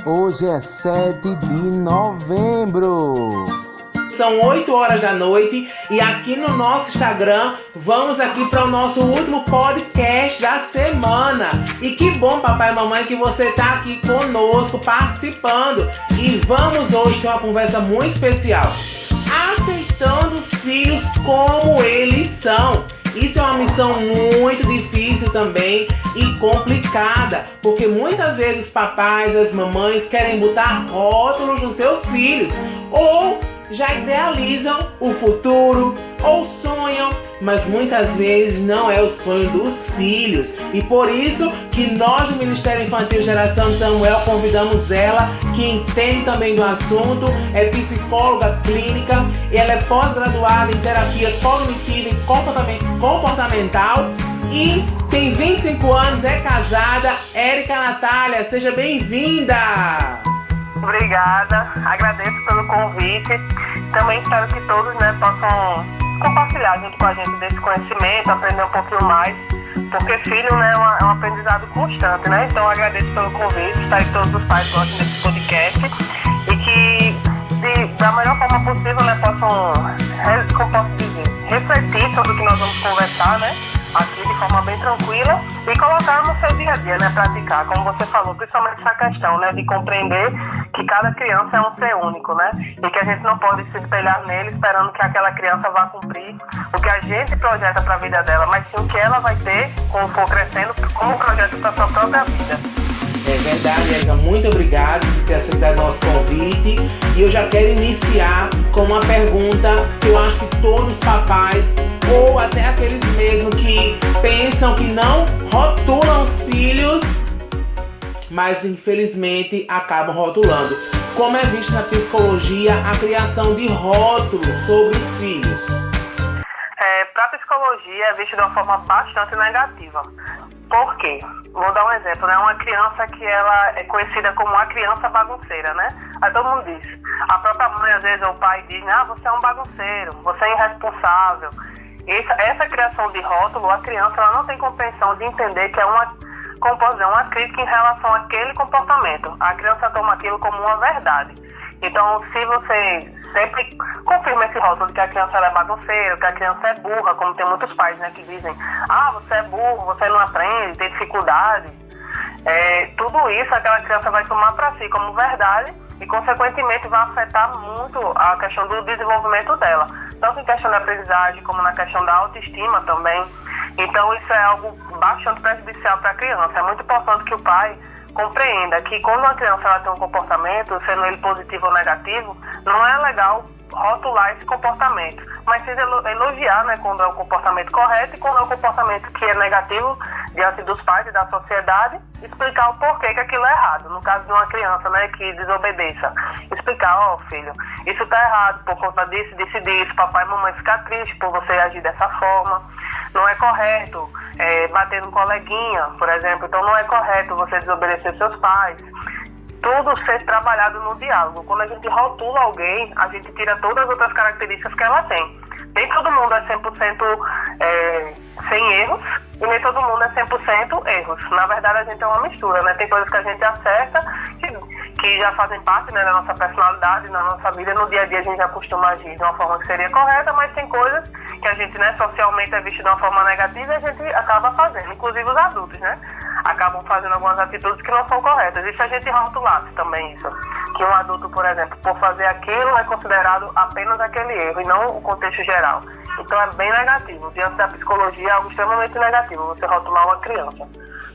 Hoje é 7 de novembro. São 8 horas da noite e aqui no nosso Instagram vamos aqui para o nosso último podcast da semana. E que bom, papai e mamãe, que você tá aqui conosco participando. E vamos hoje ter uma conversa muito especial. Aceitando os filhos como eles são. Isso é uma missão muito difícil também e complicada, porque muitas vezes os papais, as mamães querem botar rótulos nos seus filhos ou já idealizam o futuro ou sonham, mas muitas vezes não é o sonho dos filhos. E por isso que nós do Ministério Infantil Geração Samuel convidamos ela, que entende também do assunto, é psicóloga clínica, ela é pós-graduada em terapia cognitiva e comportamental e tem 25 anos, é casada. Érica Natália, seja bem-vinda! Obrigada, agradeço pelo convite. Também espero que todos possam compartilhar junto com a gente desse conhecimento, aprender um pouquinho mais, porque filho é um aprendizado constante, né? Então eu agradeço pelo convite, espero que todos os pais gostem desse podcast e que da melhor forma possível possam, como posso dizer, refletir sobre o que nós vamos conversar, né? Aqui de forma bem tranquila e colocar no seu dia a dia, praticar, como você falou, principalmente essa questão, de compreender que cada criança é um ser único, e que a gente não pode se espelhar nele esperando que aquela criança vá cumprir o que a gente projeta para a vida dela, mas sim o que ela vai ter quando for crescendo como projeto para a sua própria vida. É verdade, Érica, muito obrigado por ter aceitado nosso convite. E eu já quero iniciar com uma pergunta que eu acho que todos os papais, ou até aqueles mesmo que pensam que não rotulam os filhos, mas infelizmente acabam rotulando. Como é visto na psicologia a criação de rótulos sobre os filhos? Para a psicologia é visto de uma forma bastante negativa. Por quê? Vou dar um exemplo, uma criança que ela é conhecida como a criança bagunceira, Aí todo mundo diz, a própria mãe às vezes ou o pai diz, você é um bagunceiro, você é irresponsável. Essa criação de rótulo, a criança ela não tem compreensão de entender que é uma crítica em relação àquele comportamento. A criança toma aquilo como uma verdade. Então, se você sempre confirma esse rótulo de que a criança é bagunceira, que a criança é burra, como tem muitos pais, que dizem, você é burro, você não aprende, tem dificuldade. Tudo isso aquela criança vai tomar para si como verdade e, consequentemente, vai afetar muito a questão do desenvolvimento dela. Tanto em questão da aprendizagem, como na questão da autoestima também. Então, isso é algo bastante prejudicial para a criança. É muito importante que o pai compreenda que quando uma criança ela tem um comportamento, sendo ele positivo ou negativo, não é legal rotular esse comportamento, mas sim elogiar, quando é o comportamento correto e quando é o comportamento que é negativo diante dos pais e da sociedade, explicar o porquê que aquilo é errado. No caso de uma criança, que desobedeça, explicar, filho, isso tá errado por conta disso, disso, papai e mamãe ficar triste por você agir dessa forma, não é correto bater no coleguinha, por exemplo, então não é correto você desobedecer seus pais. Tudo ser trabalhado no diálogo. Quando a gente rotula alguém, a gente tira todas as outras características que ela tem. Nem todo mundo é 100% sem erros e nem todo mundo é 100% erros. Na verdade, a gente é uma mistura, Tem coisas que a gente acerta, que já fazem parte da nossa personalidade, na nossa vida. No dia a dia a gente já costuma agir de uma forma que seria correta, mas tem coisas que a gente socialmente é visto de uma forma negativa e a gente acaba fazendo. Inclusive os adultos, acabam fazendo algumas atitudes que não são corretas. E se a gente rotulasse também isso, que um adulto, por exemplo, por fazer aquilo é considerado apenas aquele erro e não o contexto geral. Então é bem negativo. Diante da psicologia é algo extremamente negativo você rotular uma criança,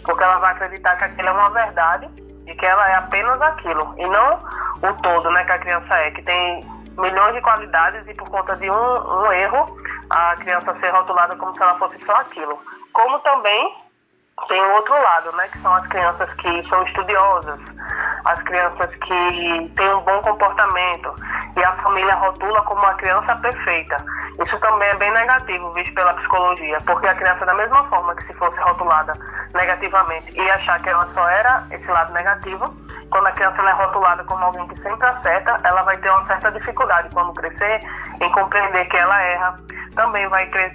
porque ela vai acreditar que aquilo é uma verdade e que ela é apenas aquilo, e não o todo, que a criança que tem milhões de qualidades e por conta de um erro, a criança ser rotulada como se ela fosse só aquilo. Como também tem o outro lado, que são as crianças que são estudiosas, as crianças que têm um bom comportamento e a família rotula como uma criança perfeita. Isso também é bem negativo, visto pela psicologia, porque a criança, da mesma forma que se fosse rotulada negativamente e achar que ela só era esse lado negativo, quando a criança é rotulada como alguém que sempre acerta, ela vai ter uma certa dificuldade quando crescer em compreender que ela erra. Também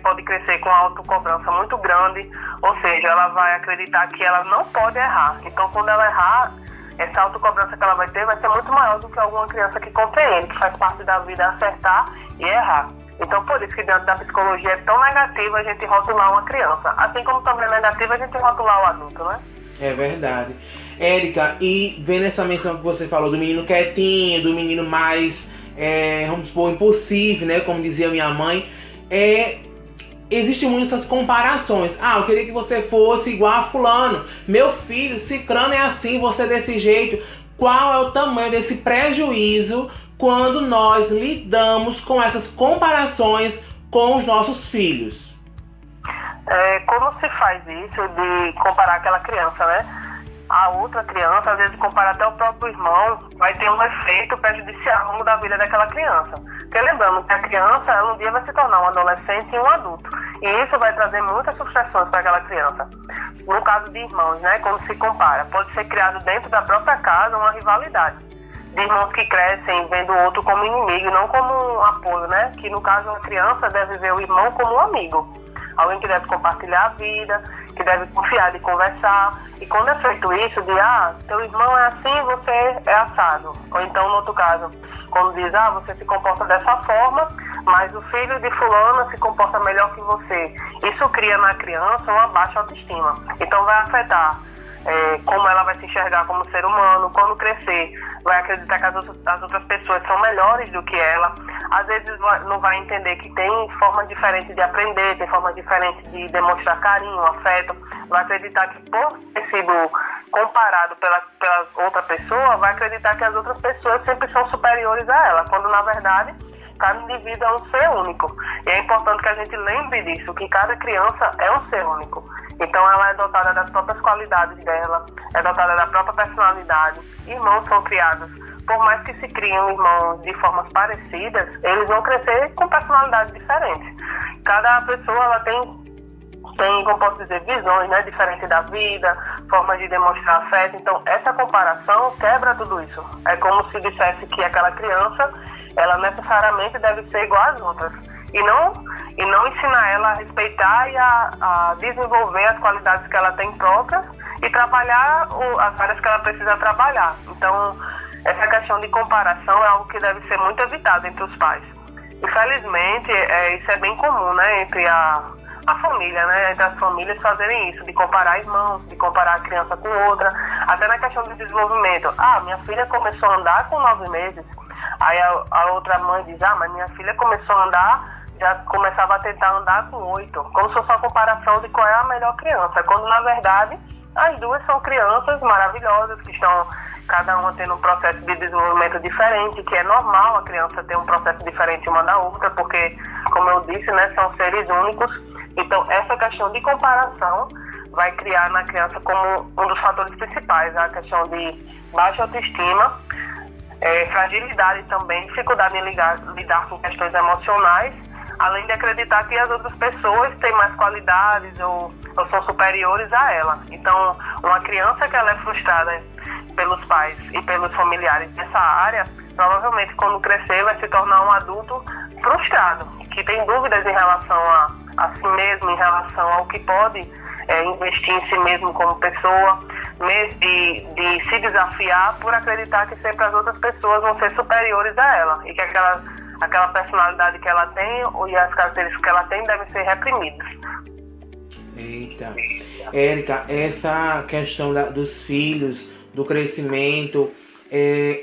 pode crescer com autocobrança muito grande, ou seja, ela vai acreditar que ela não pode errar. Então, quando ela errar, essa autocobrança que ela vai ter vai ser muito maior do que alguma criança que compreende, que faz parte da vida acertar e errar. Então, por isso que dentro da psicologia é tão negativa a gente rotular uma criança. Assim como também é negativa a gente rotular o adulto, né? É verdade. Érica, e vendo essa menção que você falou do menino quietinho, do menino mais, vamos supor, impulsivo, né? Como dizia minha mãe, existem muitas essas comparações. Eu queria que você fosse igual a fulano. Meu filho, cicrano é assim, você é desse jeito. Qual é o tamanho desse prejuízo quando nós lidamos com essas comparações com os nossos filhos? Como se faz isso de comparar aquela criança, né? A outra criança, às vezes comparar até o próprio irmão, vai ter um efeito prejudicial ao longo da vida daquela criança. Porque lembrando que a criança, ela um dia vai se tornar um adolescente e um adulto. E isso vai trazer muitas frustrações para aquela criança. No caso de irmãos, né, quando se compara, pode ser criado dentro da própria casa uma rivalidade. De irmãos que crescem vendo o outro como inimigo e não como um apoio, né? Que no caso a criança deve ver o irmão como um amigo. Alguém que deve compartilhar a vida, que deve confiar de conversar. E quando é feito isso, de teu irmão é assim, você é assado. Ou então, no outro caso, quando diz, você se comporta dessa forma, mas o filho de fulano se comporta melhor que você. Isso cria na criança uma baixa autoestima. Então vai afetar como ela vai se enxergar como ser humano. Quando crescer, vai acreditar que as outras pessoas são melhores do que ela. Às vezes não vai entender que tem formas diferentes de aprender, tem formas diferentes de demonstrar carinho, afeto. Vai acreditar que por ter sido comparado pela outra pessoa, vai acreditar que as outras pessoas sempre são superiores a ela, quando na verdade cada indivíduo é um ser único. E é importante que a gente lembre disso, que cada criança é um ser único. Então ela é dotada das próprias qualidades dela, é dotada da própria personalidade. Irmãos são criados, por mais que se criem irmãos de formas parecidas, eles vão crescer com personalidades diferentes. Cada pessoa ela tem, como posso dizer, visões, né, diferentes da vida, formas de demonstrar afeto. Então essa comparação quebra tudo isso. É como se dissesse que aquela criança, ela necessariamente deve ser igual às outras. E não ensinar ela a respeitar e a desenvolver as qualidades que ela tem próprias e trabalhar as áreas que ela precisa trabalhar. Então, essa questão de comparação é algo que deve ser muito evitado entre os pais. Infelizmente, isso é bem comum, né, entre a família, né, entre as famílias fazerem isso, de comparar irmãos, de comparar a criança com outra, até na questão do desenvolvimento. Minha filha começou a andar com 9 meses, aí a outra mãe diz, mas minha filha começou a andar, já começava a tentar andar com 8, como se fosse uma comparação de qual é a melhor criança, quando na verdade as duas são crianças maravilhosas, que estão cada uma tendo um processo de desenvolvimento diferente, que é normal a criança ter um processo diferente uma da outra, porque, como eu disse, né, são seres únicos. Então, essa questão de comparação vai criar na criança como um dos fatores principais a questão de baixa autoestima, fragilidade também, dificuldade em lidar com questões emocionais, além de acreditar que as outras pessoas têm mais qualidades ou são superiores a ela. Então, uma criança que ela é frustrada pelos pais e pelos familiares nessa área, provavelmente quando crescer vai se tornar um adulto frustrado, que tem dúvidas em relação a si mesmo, em relação ao que pode investir em si mesmo como pessoa, de se desafiar por acreditar que sempre as outras pessoas vão ser superiores a ela e que aquela personalidade que ela tem e as características que ela tem devem ser reprimidas. Eita. Érica, essa questão dos filhos, do crescimento,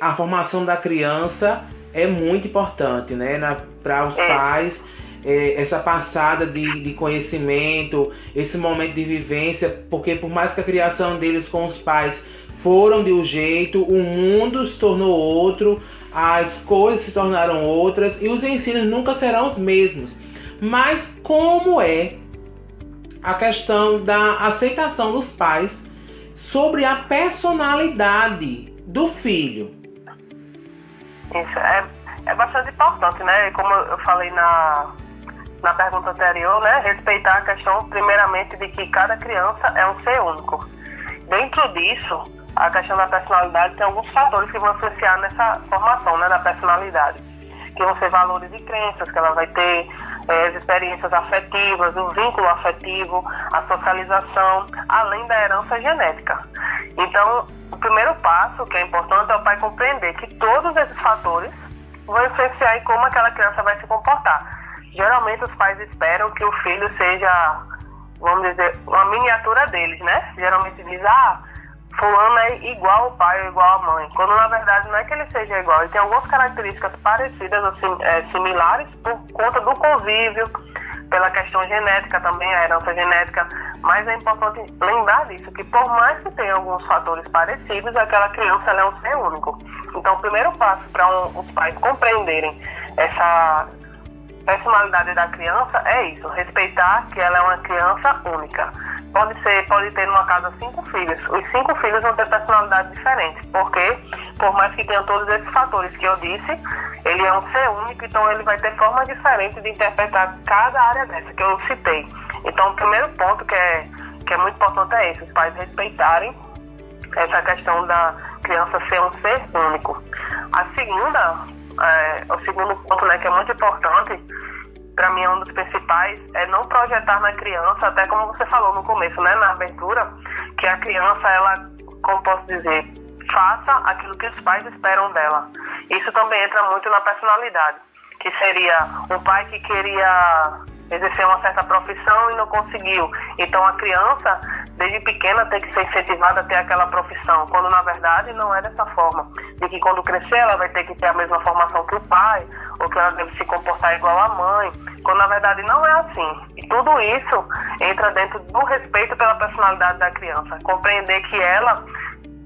a formação da criança é muito importante, né? Para os pais, essa passada de conhecimento, esse momento de vivência, porque por mais que a criação deles com os pais foram de um jeito, o mundo se tornou outro, as coisas se tornaram outras e os ensinos nunca serão os mesmos. Mas como é a questão da aceitação dos pais sobre a personalidade do filho? Isso é bastante importante, né? Como eu falei na pergunta anterior, né? Respeitar a questão, primeiramente, de que cada criança é um ser único. Dentro disso, a questão da personalidade tem alguns fatores que vão influenciar nessa formação, né, da personalidade. Que vão ser valores e crenças que ela vai ter, as experiências afetivas, o vínculo afetivo, a socialização, além da herança genética. Então, o primeiro passo, que é importante, é o pai compreender que todos esses fatores vão influenciar em como aquela criança vai se comportar. Geralmente os pais esperam que o filho seja, vamos dizer, uma miniatura deles, né? Geralmente diz, fulano é igual ao pai ou igual à mãe, quando na verdade não é que ele seja igual, ele tem algumas características parecidas ou similares por conta do convívio, pela questão genética também, a herança genética, mas é importante lembrar disso, que por mais que tenha alguns fatores parecidos, aquela criança ela é um ser único. Então o primeiro passo para os pais compreenderem essa personalidade da criança é isso, respeitar que ela é uma criança única. Pode ter numa casa 5 filhos. Os 5 filhos vão ter personalidades diferentes, porque por mais que tenha todos esses fatores que eu disse, ele é um ser único, então ele vai ter formas diferentes de interpretar cada área dessa que eu citei. Então o primeiro ponto que é muito importante é esse, os pais respeitarem essa questão da criança ser um ser único. O segundo ponto, né, que é muito importante, para mim é um dos principais, é não projetar na criança, até como você falou no começo, né, na abertura, que a criança, ela, como posso dizer, faça aquilo que os pais esperam dela. Isso também entra muito na personalidade, que seria um pai que queria exercer uma certa profissão e não conseguiu. Então a criança, desde pequena, tem que ser incentivada a ter aquela profissão, quando na verdade não é dessa forma. De que quando crescer ela vai ter que ter a mesma formação que o pai, ou que ela deve se comportar igual à mãe, quando na verdade não é assim. E tudo isso entra dentro do respeito pela personalidade da criança. Compreender que ela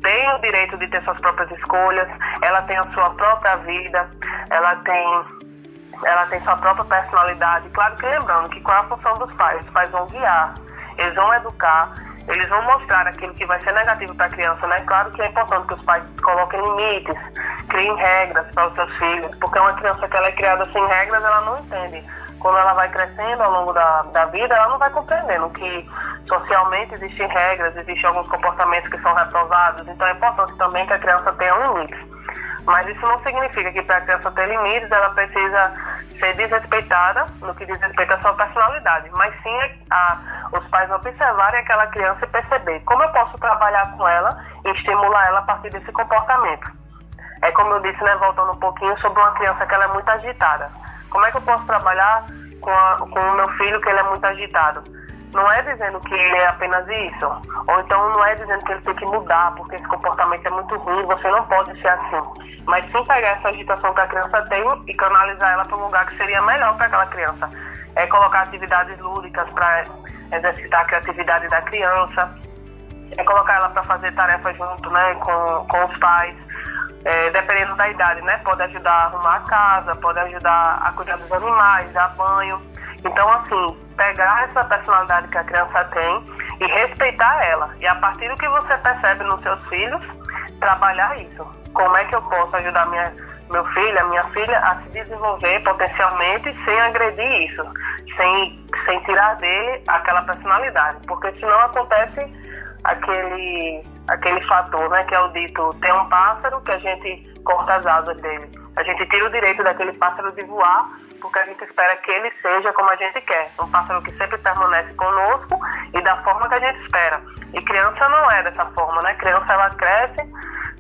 tem o direito de ter suas próprias escolhas, ela tem a sua própria vida, ela tem sua própria personalidade. Claro que lembrando que qual é a função dos pais? Os pais vão guiar, eles vão educar, eles vão mostrar aquilo que vai ser negativo para a criança, né? Claro que é importante que os pais coloquem limites, criem regras para os seus filhos, porque uma criança que ela é criada sem regras, ela não entende. Quando ela vai crescendo ao longo da vida, ela não vai compreendendo que socialmente existem regras, existem alguns comportamentos que são reprovados, então é importante também que a criança tenha limites. Mas isso não significa que para a criança ter limites, ela precisa ser desrespeitada no que diz respeito à sua personalidade, mas sim os pais observarem aquela criança e perceber como eu posso trabalhar com ela e estimular ela a partir desse comportamento. É como eu disse, né, voltando um pouquinho sobre uma criança que ela é muito agitada. Como é que eu posso trabalhar com o meu filho que ele é muito agitado? Não é dizendo que ele é apenas isso, ou então não é dizendo que ele tem que mudar porque esse comportamento é muito ruim, você não pode ser assim. Mas sim pegar essa agitação que a criança tem e canalizar ela para um lugar que seria melhor para aquela criança. É colocar atividades lúdicas para exercitar a criatividade da criança, é colocar ela para fazer tarefas junto, né, com os pais. Dependendo da idade, né? Pode ajudar a arrumar a casa, pode ajudar a cuidar dos animais, dar banho. Então, assim, pegar essa personalidade que a criança tem e respeitar ela. E a partir do que você percebe nos seus filhos, trabalhar isso. Como é que eu posso ajudar meu filho, a minha filha a se desenvolver potencialmente sem agredir isso, sem tirar dele aquela personalidade. Porque senão acontece aquele fator, né, que é o dito, tem um pássaro que a gente corta as asas dele. A gente tira o direito daquele pássaro de voar, porque a gente espera que ele seja como a gente quer. Um pássaro que sempre permanece conosco e da forma que a gente espera. E criança não é dessa forma, né? Criança, ela cresce,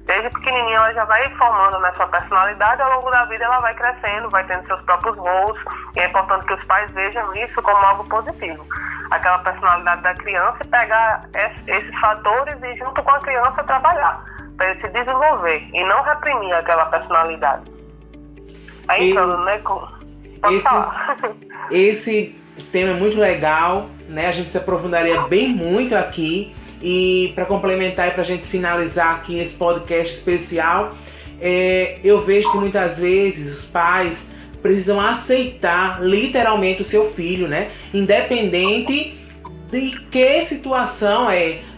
desde pequenininha ela já vai formando nessa personalidade, ao longo da vida ela vai crescendo, vai tendo seus próprios voos, e é importante que os pais vejam isso como algo positivo. Aquela personalidade da criança e pegar esses fatores e junto com a criança trabalhar, para ele se desenvolver e não reprimir aquela personalidade. Aí entrando, né? Pode falar. Esse tema é muito legal, né? A gente se aprofundaria bem muito aqui. E para complementar e para a gente finalizar aqui esse podcast especial, eu vejo que muitas vezes os pais precisam aceitar literalmente o seu filho, né? Independente de que situação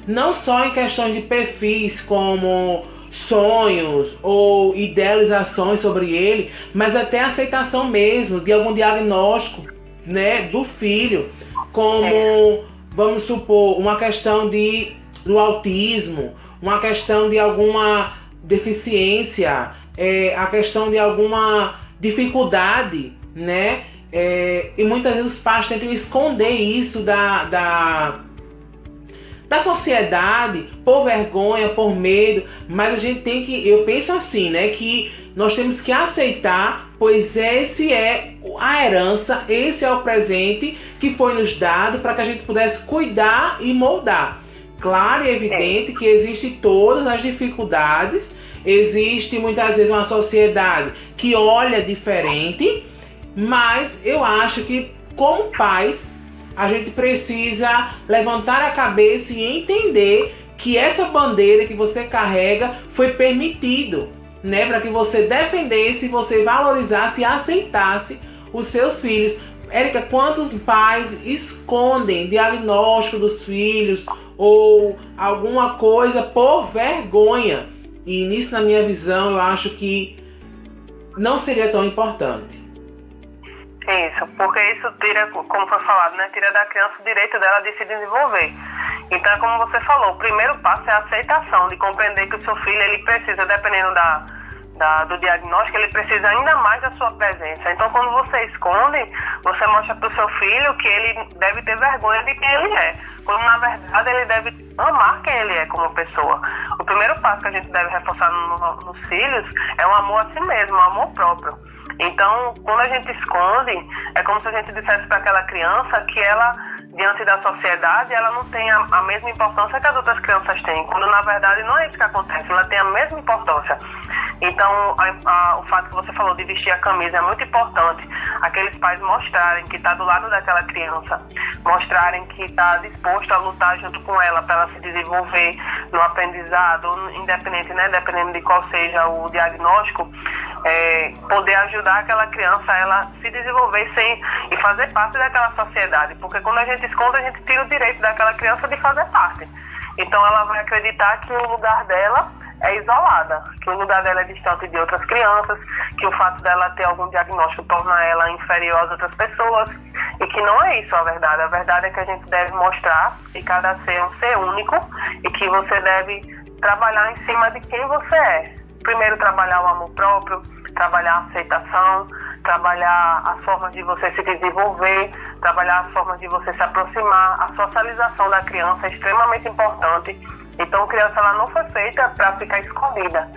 não só em questões de perfis como sonhos ou idealizações sobre ele, mas até aceitação mesmo de algum diagnóstico, né, do filho, como, vamos supor, uma questão do autismo, uma questão de alguma deficiência, a questão de alguma dificuldade, né? E muitas vezes os pais tentam esconder isso da da sociedade, por vergonha, por medo, mas a gente tem que, eu penso assim, né, que nós temos que aceitar, pois esse é a herança, esse é o presente que foi nos dado para que a gente pudesse cuidar e moldar. Claro e evidente que existem todas as dificuldades, existe muitas vezes uma sociedade que olha diferente, mas eu acho que como pais a gente precisa levantar a cabeça e entender que essa bandeira que você carrega foi permitido, né, para que você defendesse, você valorizasse e aceitasse os seus filhos. Érica, quantos pais escondem diagnóstico dos filhos ou alguma coisa por vergonha? E nisso, na minha visão, eu acho que não seria tão importante. Isso, porque isso tira, como foi falado, né, tira da criança o direito dela de se desenvolver. Então, como você falou, o primeiro passo é a aceitação, de compreender que o seu filho, ele precisa, dependendo do diagnóstico, ele precisa ainda mais da sua presença. Então, quando você esconde, você mostra para o seu filho que ele deve ter vergonha de quem ele é, quando na verdade ele deve amar quem ele é como pessoa. O primeiro passo que a gente deve reforçar nos filhos é o amor a si mesmo, o amor próprio. Então, quando a gente esconde, é como se a gente dissesse para aquela criança que ela, diante da sociedade, ela não tem a mesma importância que as outras crianças têm, quando na verdade não é isso que acontece, ela tem a mesma importância. Então, o fato que você falou de vestir a camisa é muito importante. Aqueles pais mostrarem que está do lado daquela criança, mostrarem que está disposto a lutar junto com ela para ela se desenvolver no aprendizado, independente, né, dependendo de qual seja o diagnóstico, poder ajudar aquela criança a ela se desenvolver e fazer parte daquela sociedade. Porque quando a gente esconde, a gente tira o direito daquela criança de fazer parte. Então, ela vai acreditar que o lugar dela é isolada, que o lugar dela é distante de outras crianças, que o fato dela ter algum diagnóstico torna ela inferior às outras pessoas, e que não é isso a verdade. A verdade é que a gente deve mostrar que cada ser é um ser único e que você deve trabalhar em cima de quem você é. Primeiro, trabalhar o amor próprio, trabalhar a aceitação, trabalhar as formas de você se desenvolver, trabalhar as formas de você se aproximar. A socialização da criança é extremamente importante. Então, a criança ela não foi feita para ficar escondida.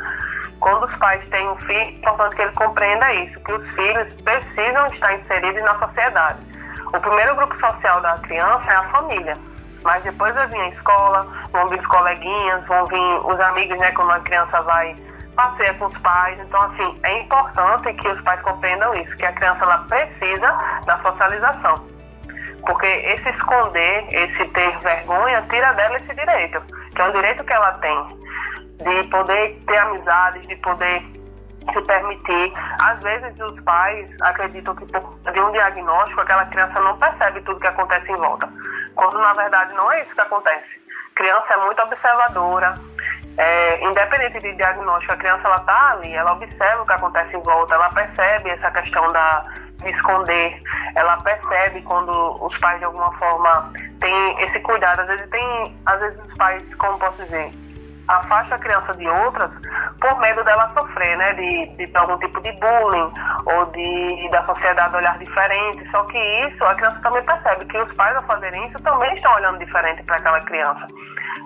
Quando os pais têm um filho, é importante que ele compreenda isso, que os filhos precisam estar inseridos na sociedade. O primeiro grupo social da criança é a família, mas depois vai vir a escola, vão vir os coleguinhas, vão vir os amigos, né, quando a criança vai passear com os pais. Então, assim, é importante que os pais compreendam isso, que a criança ela precisa da socialização. Porque esse esconder, esse ter vergonha, tira dela esse direito, que é um direito que ela tem, de poder ter amizades, de poder se permitir. Às vezes os pais acreditam que por de um diagnóstico aquela criança não percebe tudo que acontece em volta, quando na verdade não é isso que acontece. A criança é muito observadora, independente de diagnóstico, a criança ela está ali, ela observa o que acontece em volta, ela percebe essa questão de esconder, ela percebe quando os pais de alguma forma têm esse cuidado. Às vezes os pais, como posso dizer, afasta a criança de outras por medo dela sofrer, né, de algum tipo de bullying ou da sociedade olhar diferente. Só que isso, a criança também percebe que os pais, ao fazerem isso, também estão olhando diferente para aquela criança.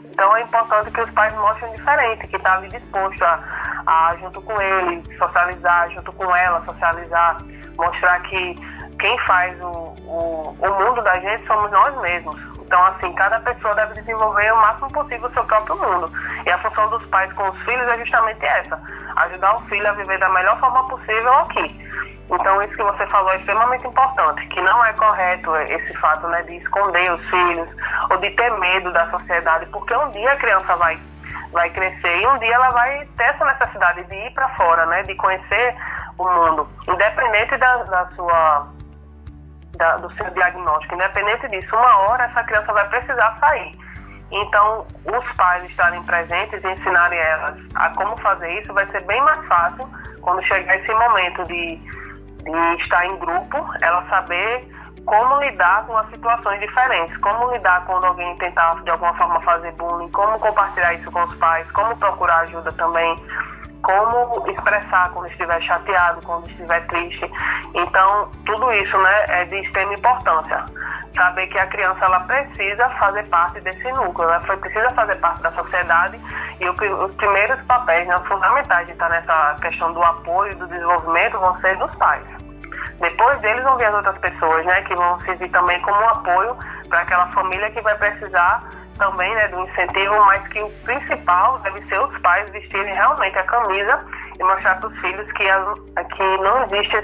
Então é importante que os pais mostrem diferente, que está ali disposto a junto com ele, socializar, junto com ela, socializar, mostrar que quem faz o mundo da gente somos nós mesmos. Então, assim, cada pessoa deve desenvolver o máximo possível o seu próprio mundo. E a função dos pais com os filhos é justamente essa, ajudar o filho a viver da melhor forma possível aqui. Então, isso que você falou é extremamente importante, que não é correto esse fato, né, de esconder os filhos ou de ter medo da sociedade, porque um dia a criança vai crescer e um dia ela vai ter essa necessidade de ir para fora, né, de conhecer o mundo, independente do seu diagnóstico, independente disso, uma hora essa criança vai precisar sair. Então, os pais estarem presentes e ensinarem elas a como fazer isso vai ser bem mais fácil quando chegar esse momento de estar em grupo, ela saber como lidar com as situações diferentes, como lidar quando alguém tentar de alguma forma fazer bullying, como compartilhar isso com os pais, como procurar ajuda também. como expressar quando estiver chateado, quando estiver triste. Então, tudo isso, né, é de extrema importância. Saber que a criança ela precisa fazer parte desse núcleo, ela precisa fazer parte da sociedade, e os primeiros papéis, né, fundamentais de estar nessa questão do apoio e do desenvolvimento vão ser dos pais. Depois deles vão vir as outras pessoas, né, que vão servir também como apoio para aquela família que vai precisar também, né, do incentivo, mas que o principal deve ser os pais vestirem realmente a camisa e mostrar para os filhos que não existe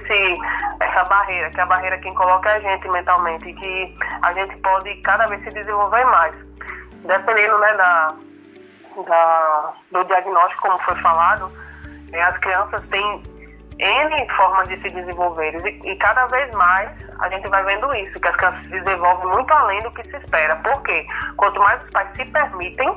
essa barreira, que a barreira quem coloca é a gente mentalmente, e que a gente pode cada vez se desenvolver mais. Dependendo, né, do diagnóstico, como foi falado, as crianças têm N formas de se desenvolver, e cada vez mais a gente vai vendo isso, que as crianças se desenvolvem muito além do que se espera. Por quê? Quanto mais os pais se permitem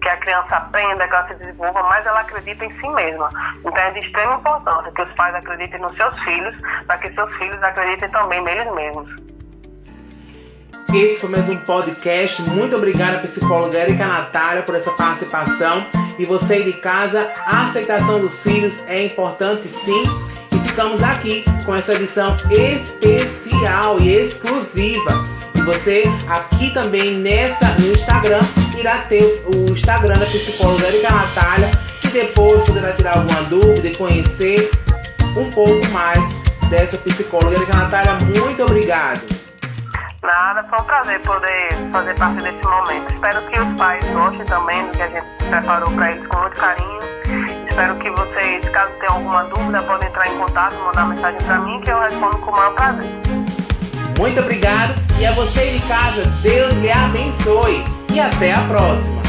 que a criança aprenda, que ela se desenvolva, mais ela acredita em si mesma. Então é de extrema importância que os pais acreditem nos seus filhos, para que seus filhos acreditem também neles mesmos. Esse foi mais um podcast. Muito obrigada, psicóloga Érica Natália, por essa participação. E você aí de casa, a aceitação dos filhos é importante, sim. E ficamos aqui com essa edição especial e exclusiva. E você aqui também no Instagram irá ter o Instagram da psicóloga Érica Natália, e depois poderá tirar alguma dúvida e conhecer um pouco mais dessa psicóloga Érica Natália. Muito obrigado. Nada, foi um prazer poder fazer parte desse momento. Espero que os pais gostem também do que a gente preparou para eles com muito carinho. Espero que vocês, caso tenham alguma dúvida, podem entrar em contato, mandar mensagem para mim, que eu respondo com o maior prazer. Muito obrigado, e a você de casa, Deus lhe abençoe, e até a próxima.